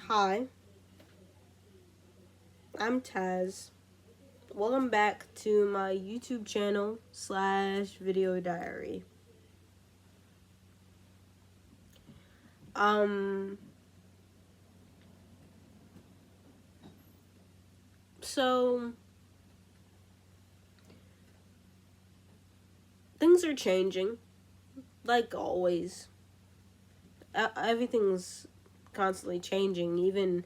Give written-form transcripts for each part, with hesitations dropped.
Hi, I'm Taz. Welcome back to my YouTube channel / video diary. Um, so things are changing, like always. Everything's constantly changing, even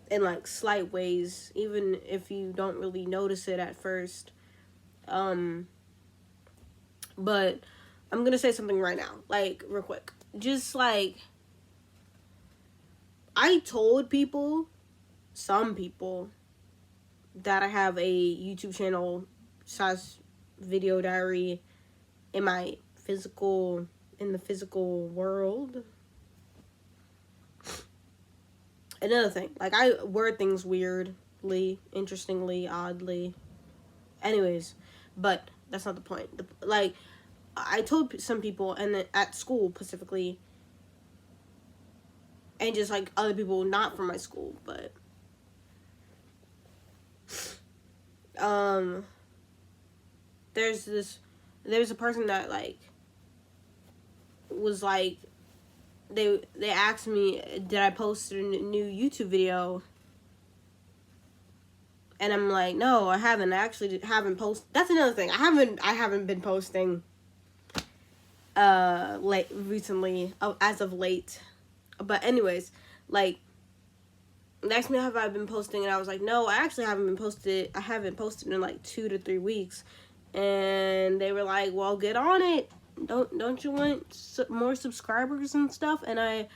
in like slight ways, even if you don't really notice it at first. Um, but I'm gonna say something right now, like real quick. Just like I told some people, that I have a YouTube channel / video diary in the physical world. Another thing, like I word things weirdly, interestingly, oddly. Anyways, but that's not the point. Like I told some people, and at school specifically, and just like other people not from my school, but um, there's a person that like was like they asked me, did I post a new YouTube video, and I'm like, no, I haven't. I actually haven't posted. That's another thing. I haven't been posting late recently, as of late. But anyways, like they asked me, have I been posting, and I was like, no, I actually haven't been posted. I haven't posted in like 2 to 3 weeks, and they were like, well, get on it. Don't you want more subscribers and stuff? And I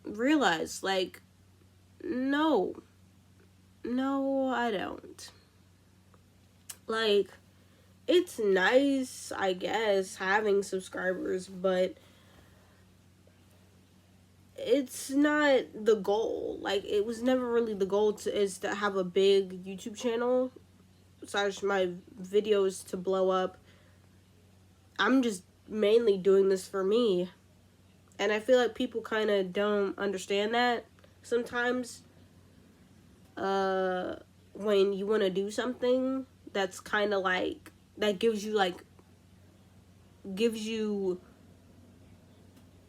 realized, like, no, I don't. Like, it's nice, I guess, having subscribers, but it's not the goal. Like, it was never really the goal is to have a big YouTube channel / my videos to blow up. I'm just mainly doing this for me, and I feel like people kind of don't understand that sometimes. When you want to do something that's kind of like, that gives you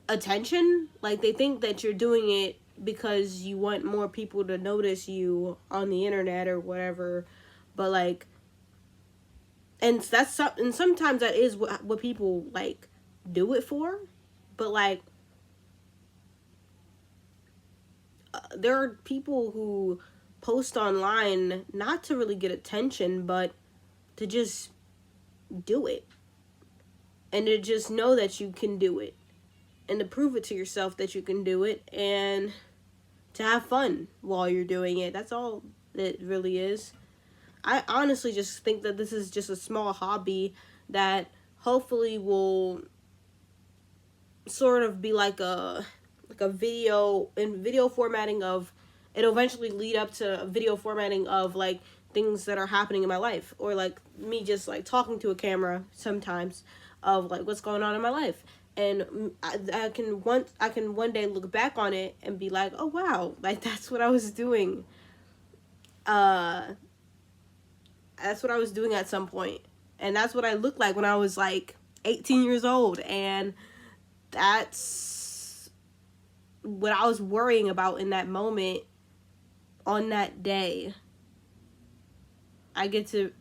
attention, like they think that you're doing it because you want more people to notice you on the internet or whatever, but like, and sometimes that is what people like do it for, but like there are people who post online not to really get attention, but to just do it, and to just know that you can do it, and to prove it to yourself that you can do it, and to have fun while you're doing it. That's all it really is. I honestly just think that this is just a small hobby that hopefully will sort of be like a video formatting of, it'll eventually lead up to a video formatting of like things that are happening in my life, or like me just like talking to a camera sometimes of like what's going on in my life, and I can one day look back on it and be like, oh wow, like that's what I was doing. That's what I was doing at some point, and that's what I looked like when I was like 18 years old, and that's what I was worrying about in that moment, on that day. I get to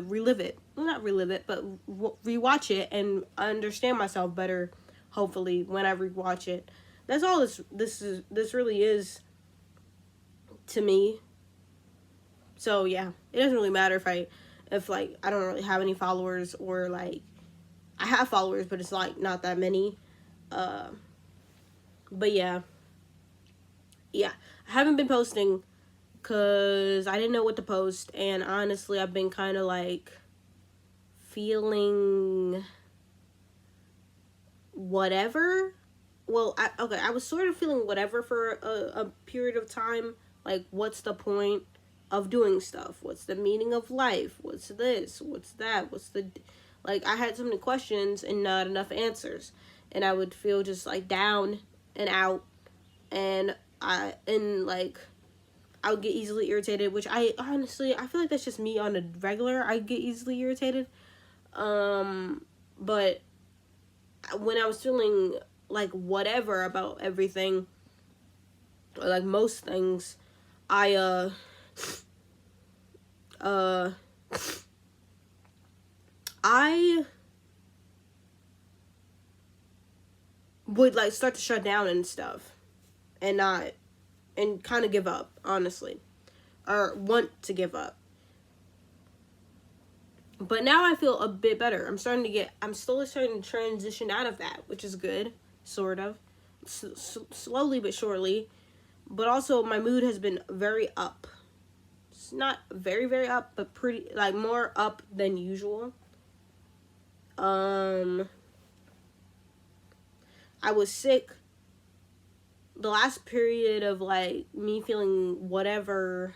relive it. Well, not relive it, but rewatch it and understand myself better, hopefully, when I rewatch it. That's all this really is to me. So yeah, it doesn't really matter if like I don't really have any followers, or like I have followers, but it's like not that many. But yeah, I haven't been posting because I didn't know what to post, and honestly, I've been kind of like feeling whatever. Well, I was sort of feeling whatever for a period of time. Like, what's the point of doing stuff? What's the meaning of life? What's this? What's that? Like, I had so many questions and not enough answers, and I would feel just like down and out, and like I would get easily irritated, which I feel like that's just me on a regular. I get easily irritated. But when I was feeling like whatever about everything, or like most things, I I would like start to shut down and stuff, and not, and kind of give up, honestly, or want to give up. But now I feel a bit better. I'm slowly starting to transition out of that, which is good, sort of, slowly but surely. But also my mood has been very up. It's not very, very up, but pretty, like, more up than usual. I was sick the last period of like me feeling whatever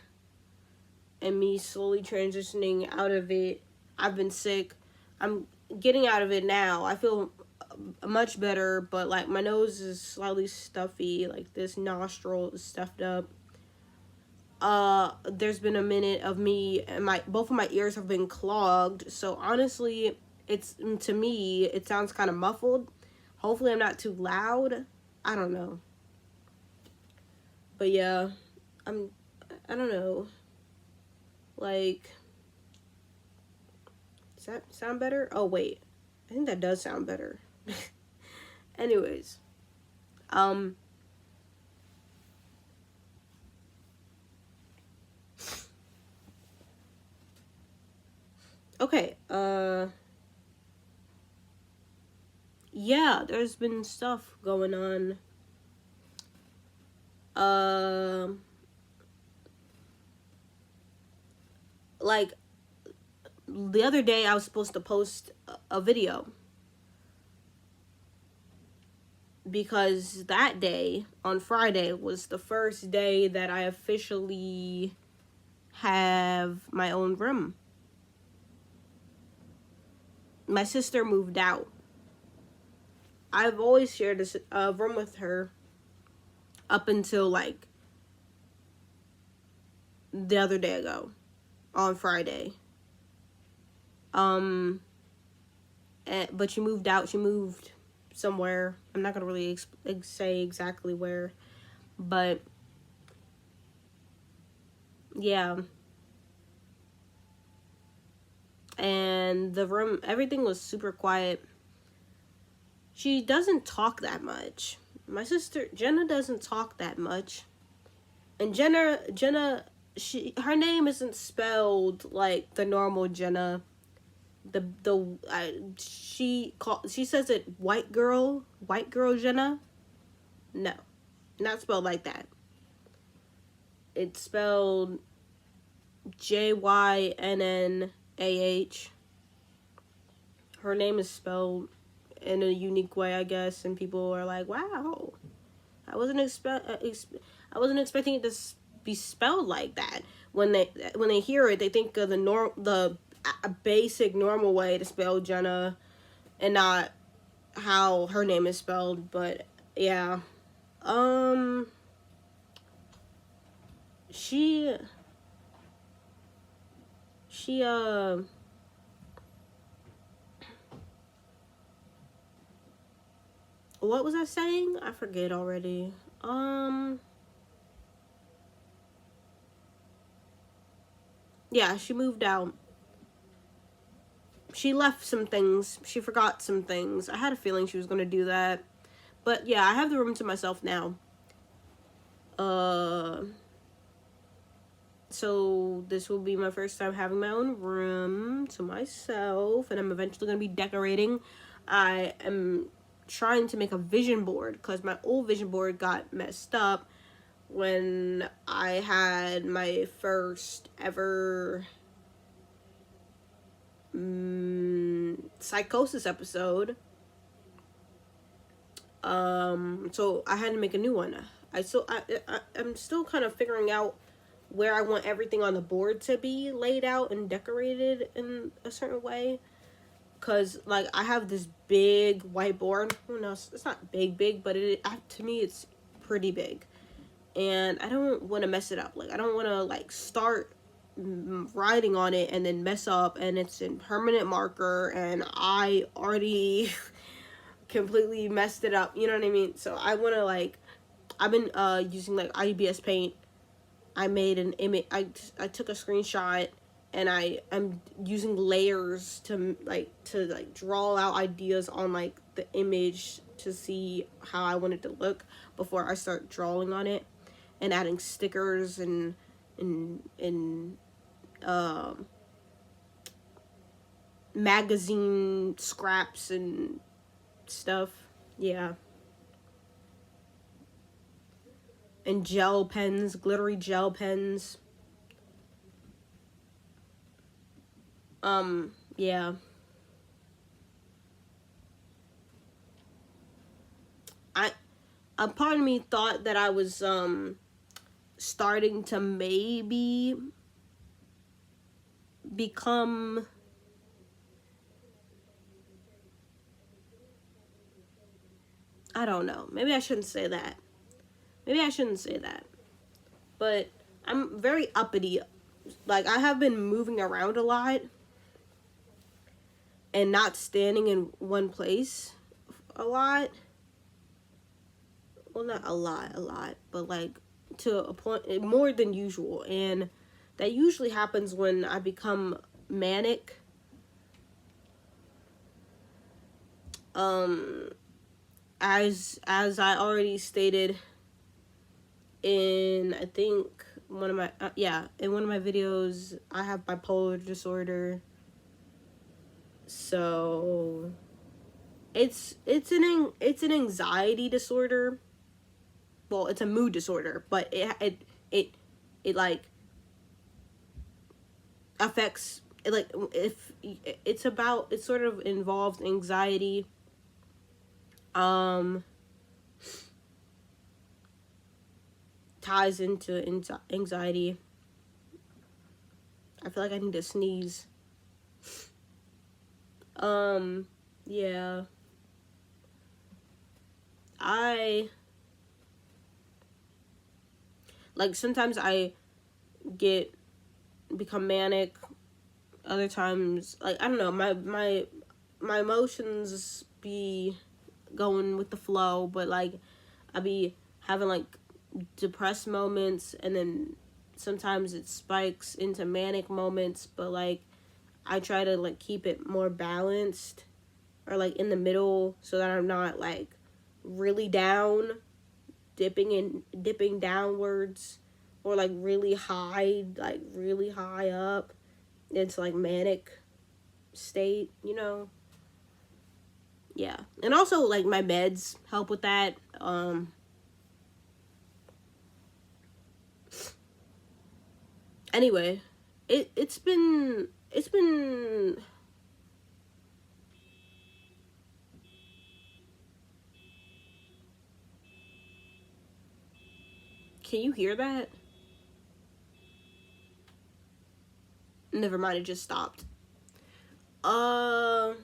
and me slowly transitioning out of it. I've been sick. I'm getting out of it now. I feel much better, but like my nose is slightly stuffy, like this nostril is stuffed up. There's been a minute of me, and both of my ears have been clogged, so honestly, to me it sounds kind of muffled. Hopefully I'm not too loud. I don't know. But yeah, I don't know. Like, does that sound better? Oh wait, I think that does sound better. Anyways, okay, yeah, there's been stuff going on. Like, the other day I was supposed to post a video, because that day, on Friday, was the first day that I officially have my own room. My sister moved out. I've always shared this room with her up until like the other day ago, on Friday. But she moved out. She moved somewhere. I'm not gonna really say exactly where, but yeah. And the room, everything was super quiet. She doesn't talk that much. My sister Jenna doesn't talk that much, and Jenna, her name isn't spelled like the normal Jenna. She says it white girl Jenna. No, not spelled like that. It's spelled Jynnah. Her name is spelled in a unique way, I guess, and people are like, "Wow, I wasn't expecting it to be spelled like that." When they hear it, they think of the basic normal way to spell Jenna, and not how her name is spelled. But yeah, she what was I saying? I forget already. Yeah, she moved out. She left some things. She forgot some things. I had a feeling she was going to do that. But yeah, I have the room to myself now. So this will be my first time having my own room to myself, and I'm eventually going to be decorating. I am trying to make a vision board, because my old vision board got messed up when I had my first ever psychosis episode. So I had to make a new one. I'm still kind of figuring out where I want everything on the board to be laid out and decorated in a certain way. Because, like, I have this big whiteboard. Who knows? It's not big, but to me, it's pretty big, and I don't want to mess it up. Like, I don't want to like start writing on it and then mess up, and it's in permanent marker and I already completely messed it up, you know what I mean? So I want to like, I've been using like IBS paint. I made an image. I took a screenshot, and I'm using layers to draw out ideas on like the image to see how I want it to look before I start drawing on it, and adding stickers and magazine scraps and stuff. Yeah. And gel pens, glittery gel pens. Yeah. I A part of me thought that I was starting to maybe become I don't know. Maybe I shouldn't say that. But I'm very uppity. Like, I have been moving around a lot and not standing in one place a lot. Well, not a lot, but like to a point more than usual. And that usually happens when I become manic. Um as I already stated in, I think, one of my in one of my videos, I have bipolar disorder. So it's an anxiety disorder. Well, it's a mood disorder, but it like affects it, like, if it's about, it sort of involves anxiety, um ties into anxiety. I feel like I need to sneeze. Yeah. I like, sometimes I get become manic. Other times, like, I don't know, my emotions be going with the flow, but like I be having like depressed moments, and then sometimes it spikes into manic moments, but like I try to like keep it more balanced, or like in the middle, so that I'm not like really down, dipping downwards, or like really high up into like manic state, you know. Yeah. And also like my meds help with that. Anyway, it's been can you hear that? Never mind, it just stopped. uh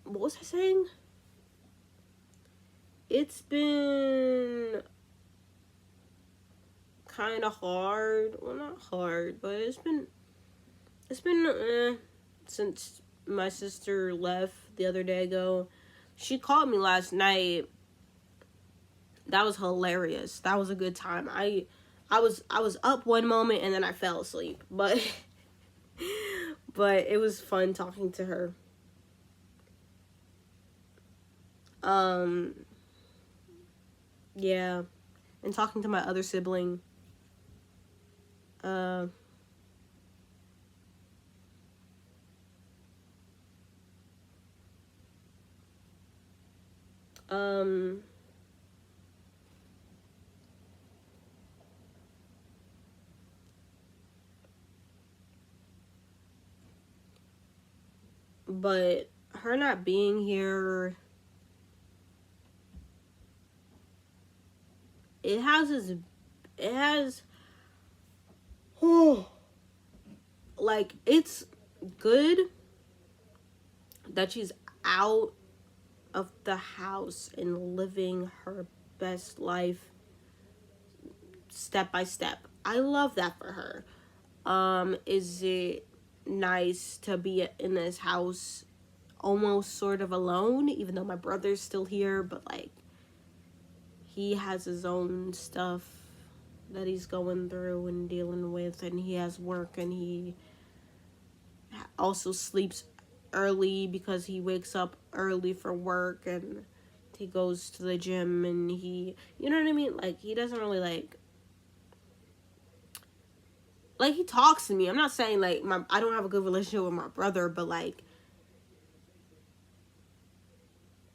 what was I saying? It's been kind of hard. Well, not hard, but it's been since my sister left the other day ago. She called me last night. That was hilarious. That was a good time. I was up one moment, and then I fell asleep, but but it was fun talking to her. Um yeah, and talking to my other sibling. Uh um but her not being here, it has its it has like, it's good that she's out of the house and living her best life step by step. I love that for her. Is it nice to be in this house almost sort of alone, even though my brother's still here, but like he has his own stuff that he's going through and dealing with, and he has work, and he also sleeps early because he wakes up early for work, and he goes to the gym, and he, you know what I mean? Like, he doesn't really like he talks to me. I'm not saying like I don't have a good relationship with my brother, but like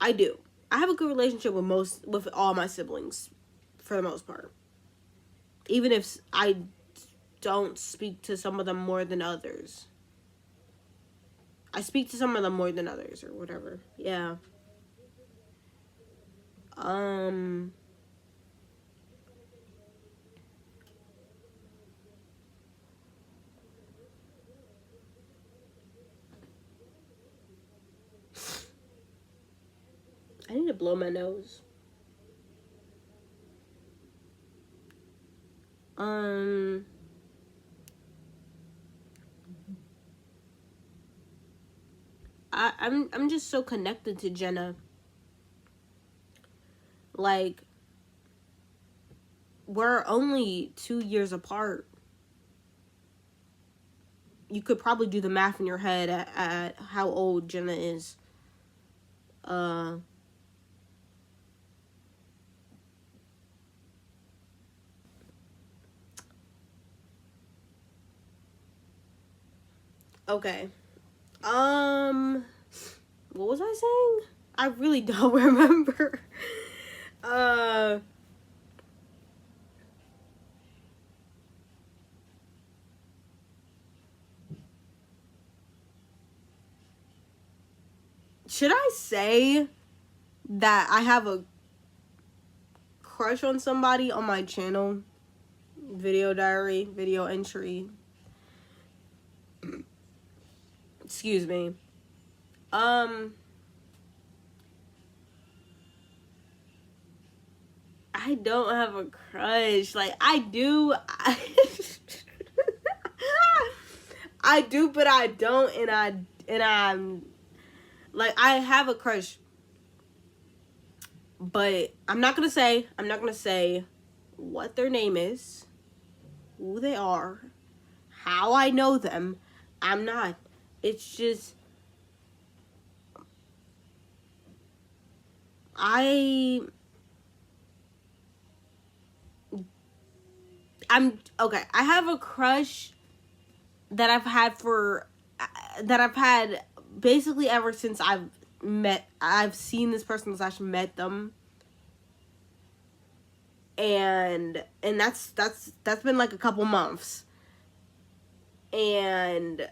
I do. I have a good relationship with all my siblings for the most part. Even if I don't speak to some of them more than others. I speak to some of them more than others or whatever. Yeah. I need to blow my nose. I'm just so connected to Jenna. Like, we're only 2 years apart. You could probably do the math in your head at how old Jenna is. Okay. What was I saying? I really don't remember. Should I say that I have a crush on somebody on my channel? Video diary, video entry. Excuse me. I don't have a crush. Like, I do. I do, but I don't, and I'm like, I have a crush, but I'm not gonna say what their name is, who they are, how I know them. I'm not. It's just I'm okay. I have a crush that I've had basically ever since I've seen this person / met them, and that's been like a couple months, and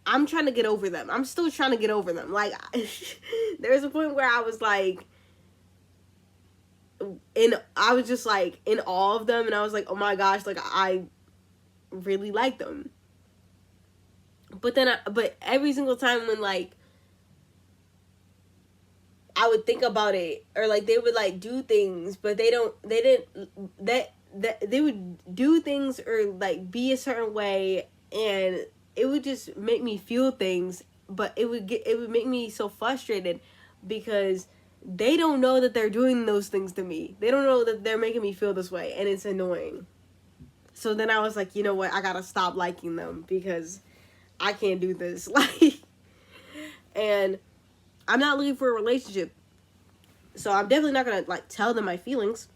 I'm trying to get over them. I'm still trying to get over them. Like, there's a point where I was like, I was just like in awe of them, and I was like, oh my gosh, like I really like them. But every single time when like I would think about it, or like they would like do things, but they would do things or like be a certain way, and it would just make me feel things, but it would make me so frustrated because they don't know that they're doing those things to me. They don't know that they're making me feel this way, and it's annoying. So then I was like, you know what? I gotta stop liking them because I can't do this. Like, and I'm not looking for a relationship, so I'm definitely not gonna like tell them my feelings.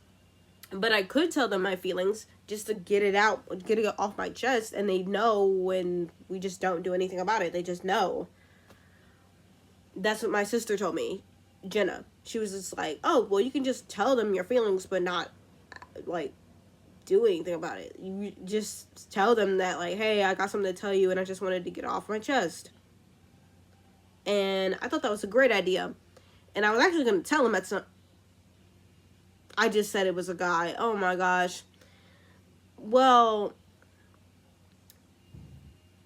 But I could tell them my feelings just to get it off my chest, and they know when we just don't do anything about it. They just know. That's what my sister told me, Jenna. She was just like, oh, well, you can just tell them your feelings, but not like do anything about it. You just tell them that like, hey, I got something to tell you, and I just wanted to get it off my chest. And I thought that was a great idea. And I was actually going to tell him I just said it was a guy. Oh my gosh. Well,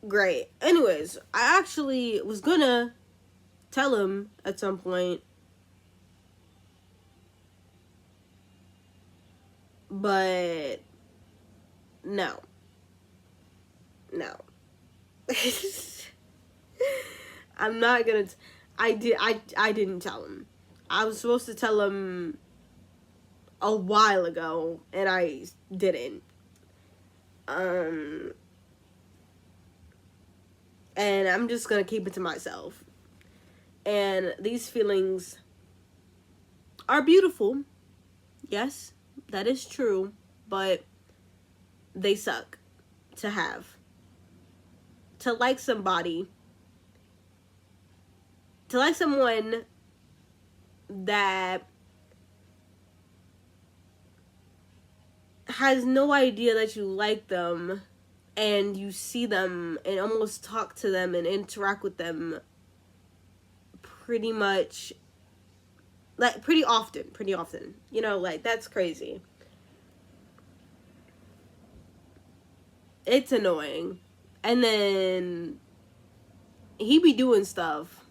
great. Anyways, I actually was gonna tell him at some point But no. No. I'm not gonna I didn't tell him. I was supposed to tell him a while ago and I didn't. Um and I'm just gonna keep it to myself. And these feelings are beautiful. Yes, that is true, but they suck to have. To like somebody, to like someone that has no idea that you like them and you see them and almost talk to them and interact with them pretty much like pretty often, you know, like that's crazy. It's annoying. And then he be doing stuff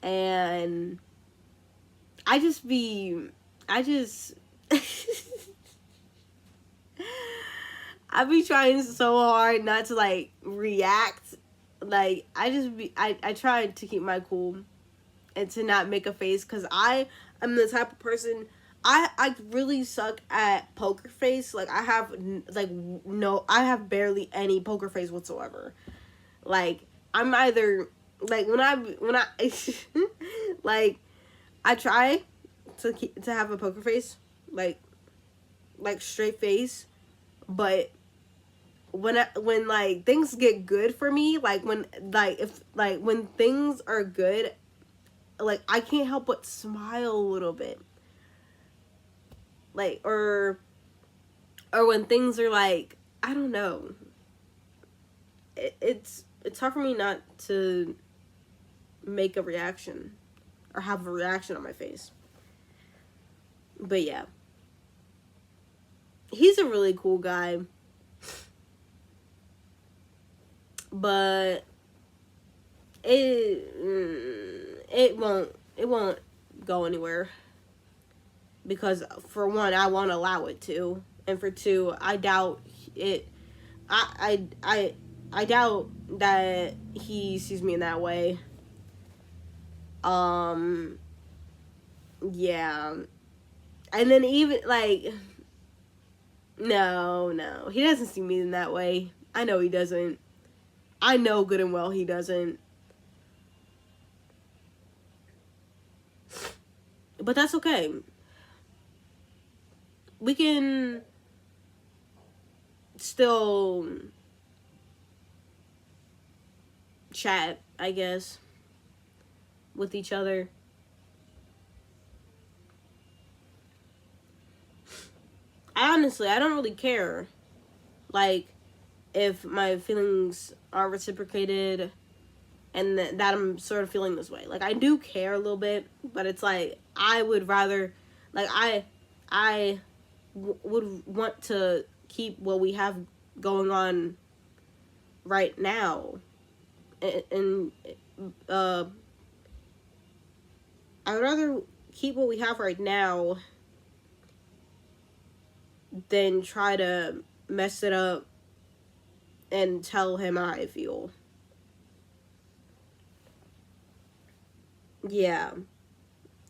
and I just be I just I be trying so hard not to like react. Like I try to keep my cool and to not make a face because I am the type of person I really suck at poker face. Like I have like no I have barely any poker face whatsoever. Like I'm either like when I like I try to have a poker face like straight face, but when like things get good for me, like when like if like when things are good, like I can't help but smile a little bit. Like or when things are like I don't know. It's hard for me not to make a reaction or have a reaction on my face. But yeah. He's a really cool guy. But it won't go anywhere because for one I won't allow it to, and for two I doubt it. I doubt that he sees me in that way. Um yeah, and then even like no he doesn't see me in that way. I know he doesn't. I know good and well he doesn't. But that's okay. We can still chat, I guess, with each other. I don't really care. Like, if my feelings are reciprocated and that I'm sort of feeling this way. Like, I do care a little bit, but it's like, I would rather, like, would want to keep what we have going on right now. And I would rather keep what we have right now than try to mess it up and tell him how I feel. Yeah.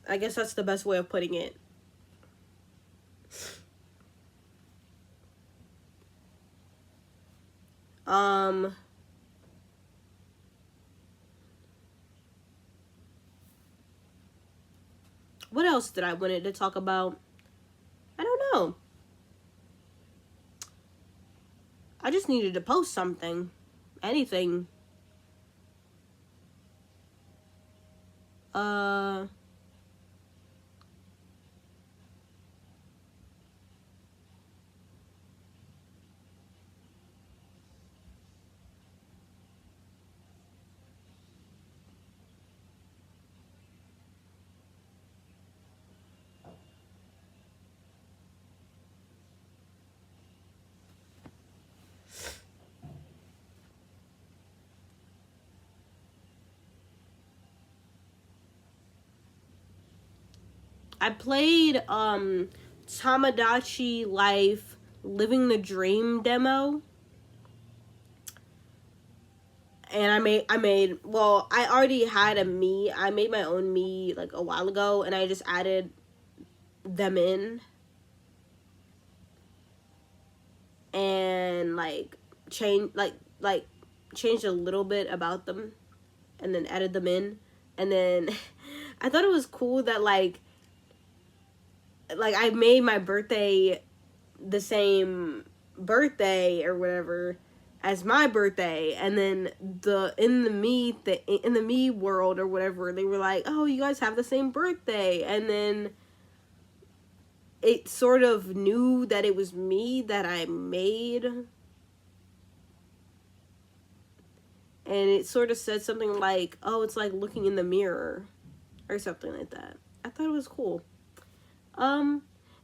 I guess that's the best way of putting it. Um what else did I wanted to talk about? I don't know. I just needed to post something. Anything. Uh I played Tamagotchi Life Living the Dream demo. And I already had a me. I made my own me like a while ago, and I just added them in and like changed a little bit about them and then added them in. And then I thought it was cool that like I made my birthday the same birthday or whatever as my birthday, and then in the me world or whatever, they were like, oh, you guys have the same birthday, and then it sort of knew that it was me that I made, and it sort of said something like, oh, it's like looking in the mirror or something like that. I thought it was cool. And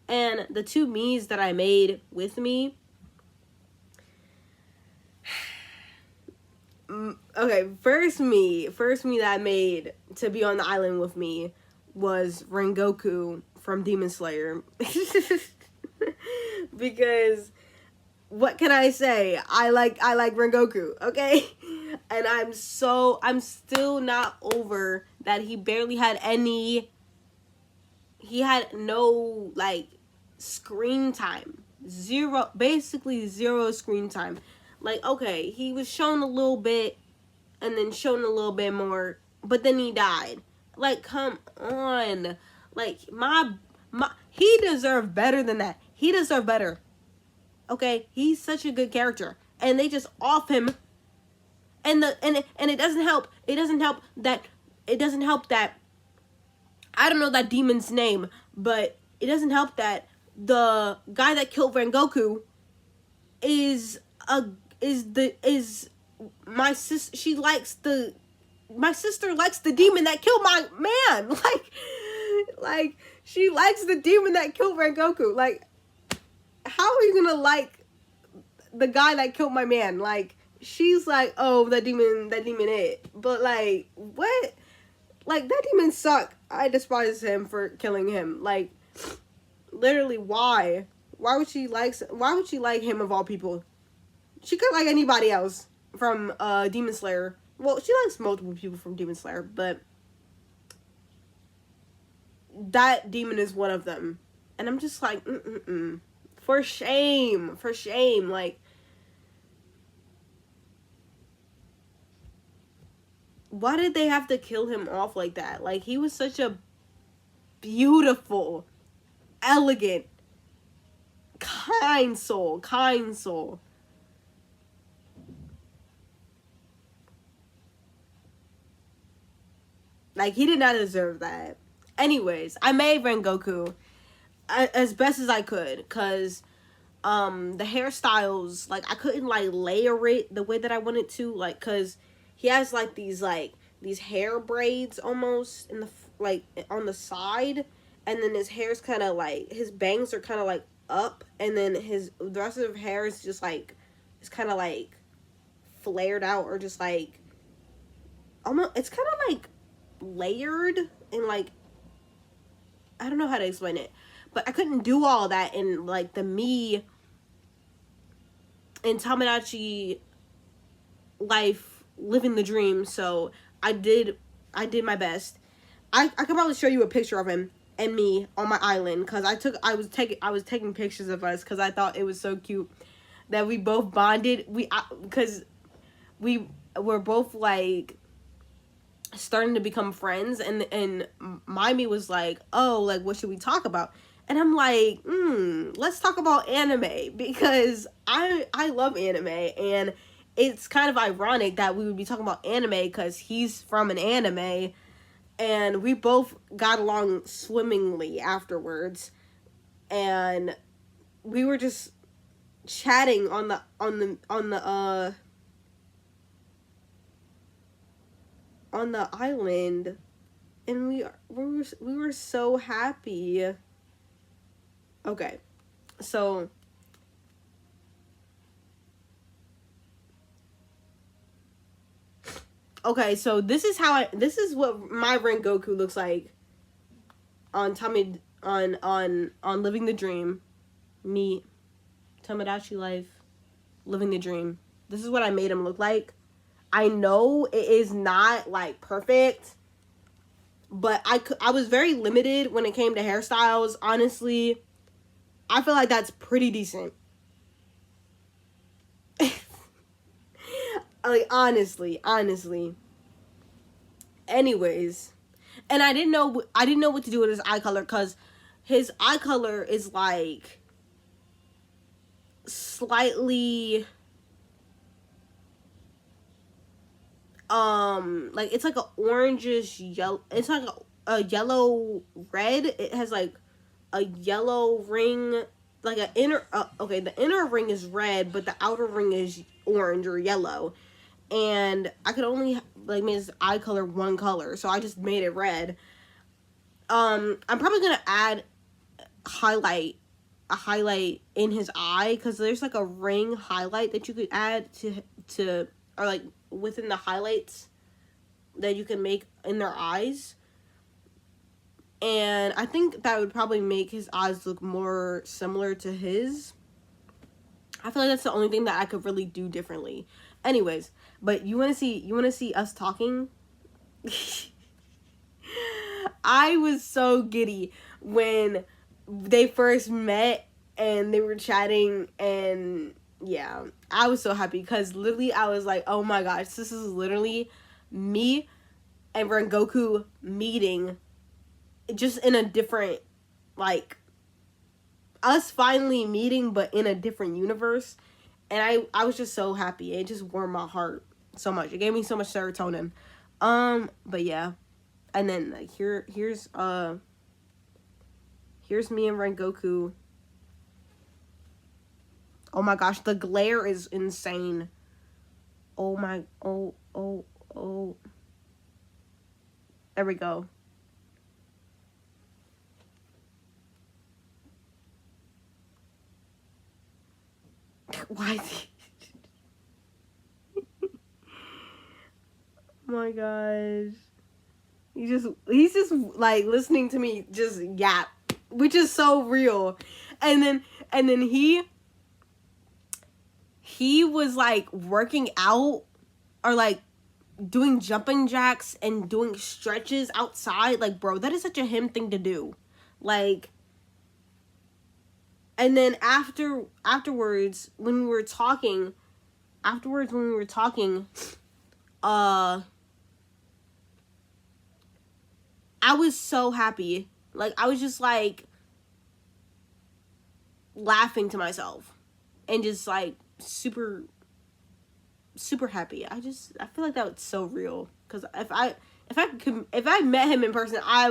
the two me's that I made with me, okay, first me that I made to be on the island with me was Rengoku from Demon Slayer. Because what can I say? I like Rengoku, okay? And I'm still not over that he barely had any. He had no like screen time. Basically zero screen time. Like, okay, he was shown a little bit and then shown a little bit more, but then he died. Like, come on. Like, he deserved better than that. He deserved better. Okay? He's such a good character. And they just off him. And it doesn't help. It doesn't help that I don't know that demon's name, but it doesn't help that the guy that killed Rengoku is my sister. My sister likes the demon that killed my man. Like she likes the demon that killed Rengoku. Like, how are you gonna like the guy that killed my man? Like, she's like, oh, that demon it. But like, what? Like, that demon sucked. I despise him for killing him. Like, literally, why? Why would she like him of all people? She could like anybody else from Demon Slayer. Well, she likes multiple people from Demon Slayer, but that demon is one of them. And I'm just like, for shame. Like, why did they have to kill him off like that? Like, he was such a beautiful, elegant, kind soul. Like, he did not deserve that. Anyways, I made Rengoku as best as I could, because the hairstyles, like, I couldn't like layer it the way that I wanted to, like, because he has like these hair braids almost in the like on the side, and then his hair's kind of like, his bangs are kind of like up, and then the rest of his hair is just like, it's kind of like flared out, or just like almost, it's kind of like layered, and like, I don't know how to explain it, but I couldn't do all that in like the me in Tamagotchi Life Living the Dream. So I did my best. I could probably show you a picture of him and me on my island, because I was taking pictures of us, because I thought it was so cute that we both bonded. Because we were both like starting to become friends, and Mimi was like, oh, like, what should we talk about? And I'm like, let's talk about anime, because I love anime, and it's kind of ironic that we would be talking about anime because he's from an anime, and we both got along swimmingly afterwards, and we were just chatting on the island, and we were so happy. Okay, so this is what my Rengoku looks like on on Living the Dream. Me, Tomodachi Life, Living the Dream. This is what I made him look like. I know it is not like perfect, but I was very limited when it came to hairstyles. Honestly, I feel like that's pretty decent. Like honestly. Anyways, and I didn't know what to do with his eye color, cuz his eye color is like slightly like it's like a orangish yellow, it's like a yellow red. It has like a yellow ring, like an inner okay, the inner ring is red but the outer ring is orange or yellow, and I could only like make his eye color one color, so I just made it red. I'm probably gonna add highlight a highlight in his eye, because there's like a ring highlight that you could add to or like within the highlights that you can make in their eyes, and I think that would probably make his eyes look more similar to his. I feel like that's the only thing that I could really do differently. Anyways, but you want to see us talking? I was so giddy when they first met and they were chatting, and yeah, I was so happy because literally I was like, oh my gosh, this is literally me and Rengoku meeting just in a different, like, us finally meeting but in a different universe. And I was just so happy. It just warmed my heart so much. It gave me so much serotonin. But yeah. And then like here's me and Rengoku. Oh my gosh, the glare is insane. Oh my, oh. There we go. Why is he? Oh my gosh. He's just like listening to me just yap, which is so real. And then he was like working out or like doing jumping jacks and doing stretches outside. Like, bro, that is such a him thing to do. Like, and then afterwards when we were talking, I was so happy. Like, I was just like laughing to myself and just like super happy. I feel like that was so real, because if I met him in person, I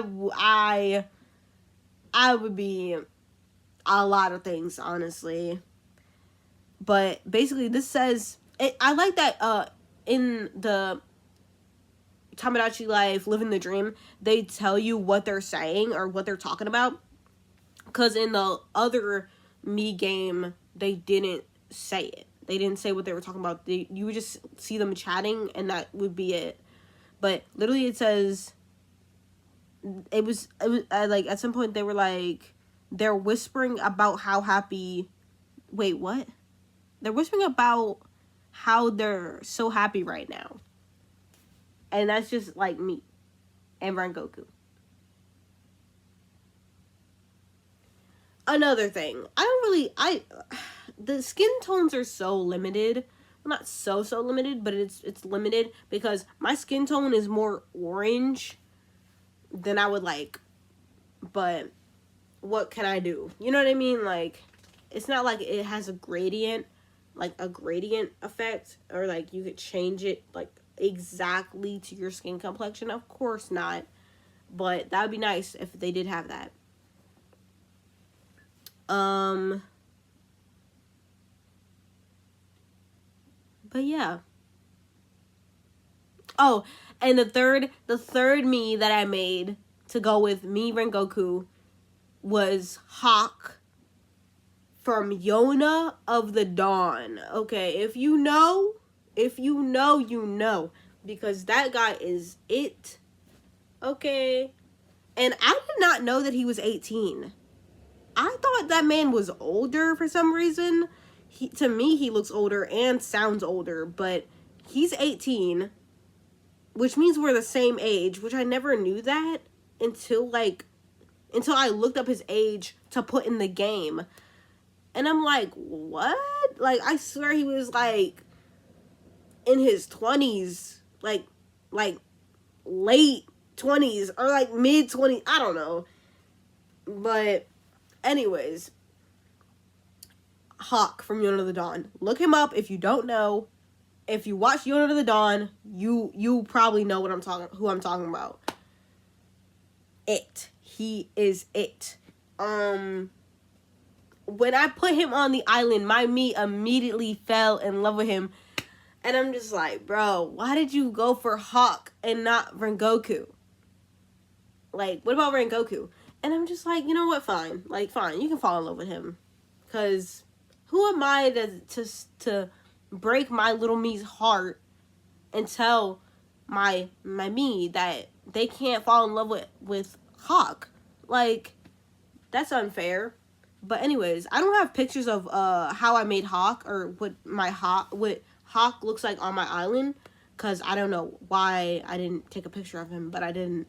would be a lot of things, honestly. But basically this says I like that in the Tomodachi Life, Living the Dream, they tell you what they're saying or what they're talking about, because in the other me game they didn't say it. They didn't say what they were talking about. You would just see them chatting and that would be it. But literally it says it was like at some point they were like, they're whispering about how happy, wait, what? They're whispering about how they're so happy right now. And that's just like me and Rengoku. Another thing, the skin tones are so limited. Well, not so limited, but it's limited because my skin tone is more orange than I would like. But what can I do? You know what I mean? Like, it's not like it has a gradient effect, or like you could change it like exactly to your skin complexion. Of course not. But that would be nice if they did have that. But yeah. Oh, and the third me that I made to go with me Rengoku was Hawk from Yona of the Dawn. Okay, if you know, you know, because that guy is it. Okay, And I did not know that he was 18. I thought that man was older for some reason. To me, he looks older and sounds older, but he's 18, which means we're the same age, which I never knew that until I looked up his age to put in the game. And I'm like, what? Like, I swear he was like in his 20s, like late 20s or like mid 20s. I don't know. But anyways, Hawk from Unit of the Dawn. Look him up if you don't know. If you watch Unit of the Dawn, you probably know who I'm talking about. He is it. When I put him on the island, my me immediately fell in love with him. And I'm just like, bro, why did you go for Hawk and not Rengoku? Like, what about Rengoku? And I'm just like, you know what? Fine. Like, fine. You can fall in love with him. Because who am I to break my little me's heart and tell my me that they can't fall in love with Hawk? Like, that's unfair. But anyways, I don't have pictures of how I made Hawk or what Hawk looks like on my island, because I don't know why I didn't take a picture of him, but I didn't.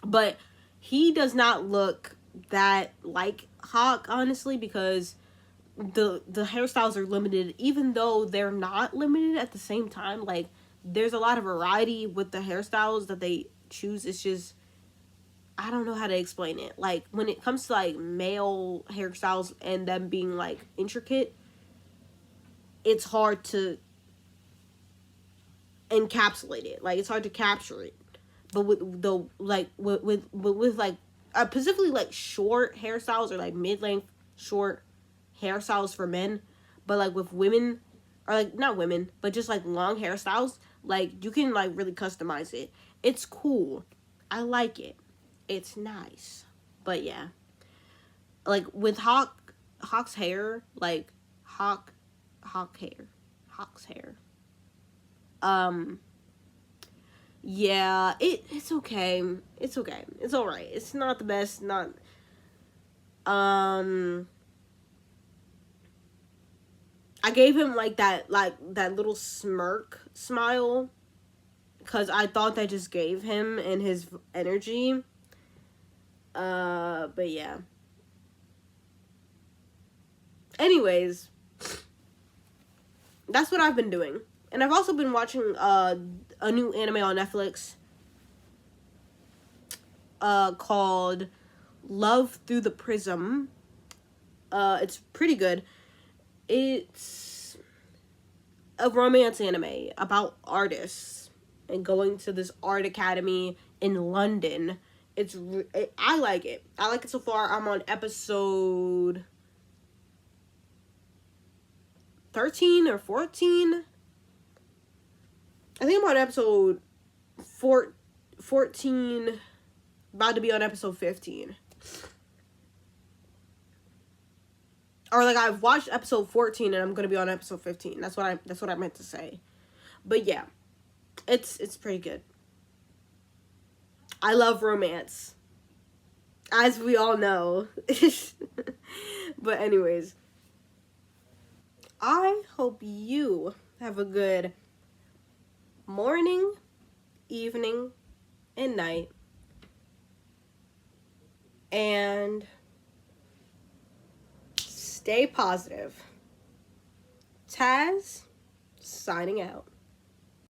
But he does not look that like Hawk, honestly, because the hairstyles are limited, even though they're not limited at the same time. Like, there's a lot of variety with the hairstyles that they choose. It's just, I don't know how to explain it. Like, when it comes to like male hairstyles and them being like intricate, it's hard to encapsulate it. Like, it's hard to capture it. But with the with like specifically like short hairstyles or like mid-length short hairstyles for men, but like with women, or like not women, but just like long hairstyles, like you can like really customize it. It's cool. I like it. It's nice. But yeah, like with Hawk's hair, like Hawk's hair. Yeah, it's okay. It's okay. It's alright. It's not the best, not I gave him like that little smirk smile, because I thought that just gave him and his energy. But yeah. Anyways, that's what I've been doing. And I've also been watching a new anime on Netflix called Love Through the Prism. It's pretty good. It's a romance anime about artists and going to this art academy in London. I like it. I like it so far. I'm on episode 13 or 14. I think I'm on episode 14, about to be on episode 15. Or like, I've watched episode 14 and I'm gonna be on episode 15. That's what I meant to say. But yeah, it's pretty good. I love romance, as we all know. But anyways, I hope you have a good morning, evening, and night. And stay positive. Taz, signing out.